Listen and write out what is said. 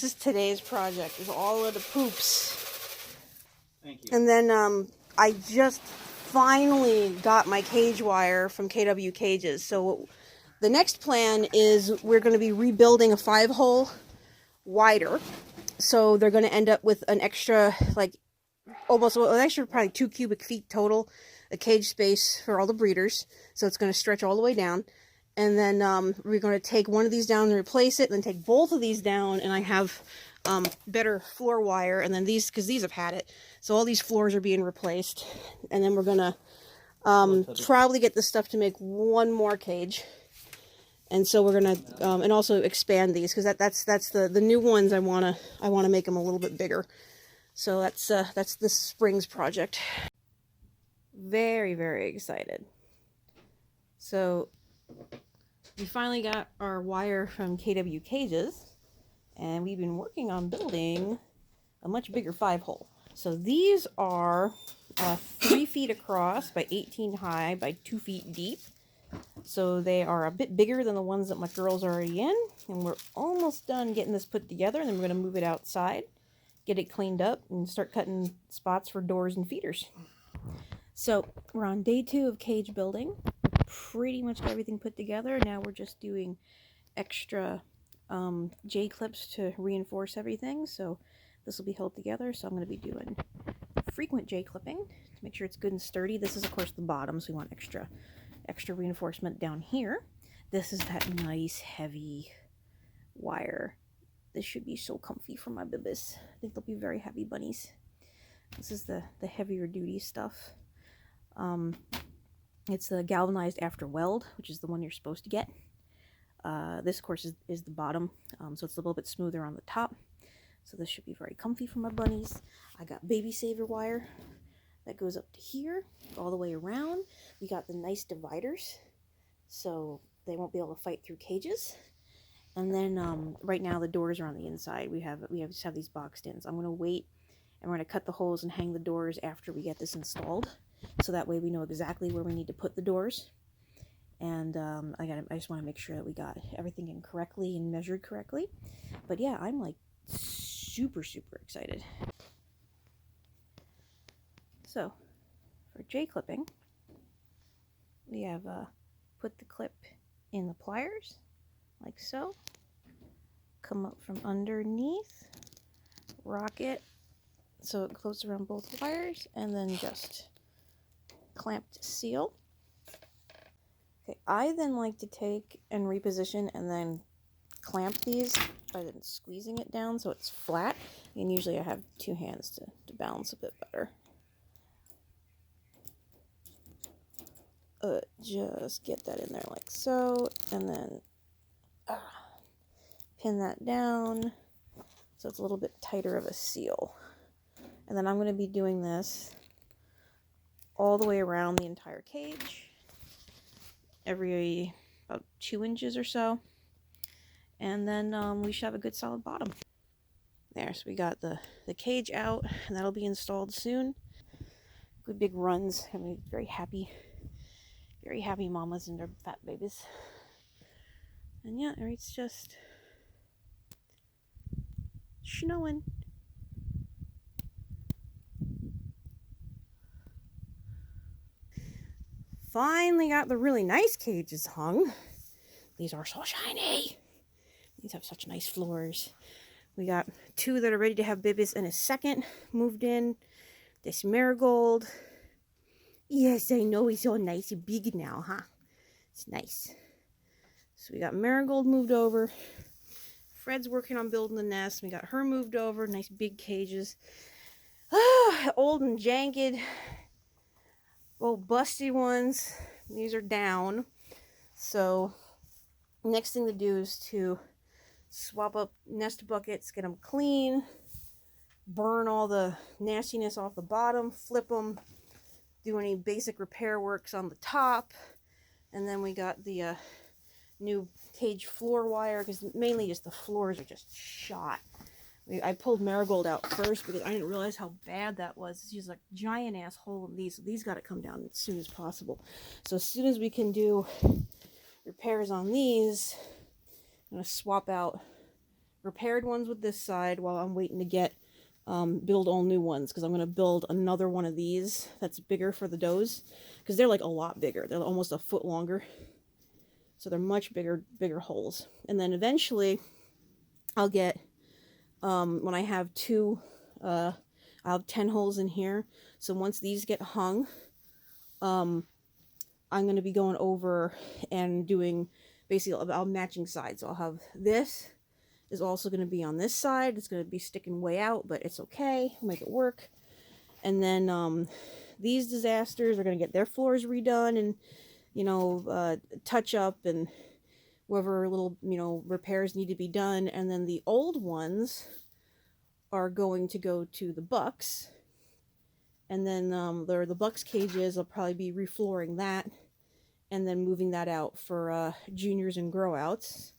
this is today's project, is all of the poops. Thank you. And then I just finally got my cage wire from KW Cages. So the next plan is we're going to be rebuilding a 5-hole wider. So they're going to end up with an extra, like, almost an extra probably 2 cubic feet total, a cage space for all the breeders. So it's going to stretch all the way down. And then we're going to take one of these down and replace it, and then take both of these down, and I have better floor wire, and then these, because these have had it, so all these floors are being replaced. And then we're going to probably get this stuff to make one more cage. And so we're going to, and also expand these, because that's the new ones. I want to make them a little bit bigger. So that's this spring's project. Very, very excited. So we finally got our wire from KW Cages, and we've been working on building a much bigger 5-hole. So these are 3 feet across by 18 high by 2 feet deep. So they are a bit bigger than the ones that my girls are already in, and we're almost done getting this put together, and then we're going to move it outside, get it cleaned up, and start cutting spots for doors and feeders. So we're on day 2 of cage building. Pretty much got everything put together. Now we're just doing extra J-clips to reinforce everything. So this will be held together. So I'm going to be doing frequent J-clipping to make sure it's good and sturdy. This is, of course, the bottom, so we want extra reinforcement down here. This is that nice heavy wire. This should be so comfy for my bibis. I think they'll be very happy bunnies. This is the heavier duty stuff. It's the galvanized after weld, which is the one you're supposed to get. This, of course, is the bottom, so it's a little bit smoother on the top. So this should be very comfy for my bunnies. I got baby saver wire that goes up to here, all the way around. We got the nice dividers, so they won't be able to fight through cages. And then right now the doors are on the inside. We just have these boxed in. So I'm going to wait, and we're going to cut the holes and hang the doors after we get this installed. So that way we know exactly where we need to put the doors. And I just want to make sure that we got everything in correctly and measured correctly. But yeah, I'm like super excited. So for J-clipping, we have put the clip in the pliers like so. Come up from underneath, rock it so it closes around both wires, and then just clamped seal. Okay, I then like to take and reposition and then clamp these by then squeezing it down so it's flat. And usually I have 2 hands to balance a bit better. Just get that in there like so, and then pin that down so it's a little bit tighter of a seal. And then I'm going to be doing this all the way around the entire cage, every about 2 inches or so, and then we should have a good solid bottom. There, so we got the cage out, and that'll be installed soon. Good big runs. I mean, very happy mamas and their fat babies. And yeah, it's just snowing. Finally got the really nice cages hung. These are so shiny. These have such nice floors. We got 2 that are ready to have babies in a second moved in. This marigold. Yes, I know he's so nice and big now, huh? It's nice. So we got marigold moved over. Fred's working on building the nest. We got her moved over. Nice big cages. Old and janked. Old busty ones. These are down. So next thing to do is to swap up nest buckets, get them clean, burn all the nastiness off the bottom, flip them, do any basic repair works on the top. And then we got the new cage floor wire, because mainly just the floors are just shot. I pulled Marigold out first because I didn't realize how bad that was. She's like a giant ass hole in these. These got to come down as soon as possible. So as soon as we can do repairs on these, I'm going to swap out repaired ones with this side while I'm waiting to get build all new ones, because I'm going to build another one of these that's bigger for the does, because they're like a lot bigger. They're almost a foot longer, so they're much bigger holes. And then eventually I'll get when I have two I'll have 10 holes in here. So once these get hung, I'm going to be going over and doing basically I'll matching sides. So I'll have this is also going to be on this side. It's going to be sticking way out, but it's okay. We'll make it work. And then these disasters are going to get their floors redone and, you know, touch up and whatever little, you know, repairs need to be done. And then the old ones are going to go to the bucks. And then the bucks cages, I'll probably be reflooring that and then moving that out for juniors and grow outs.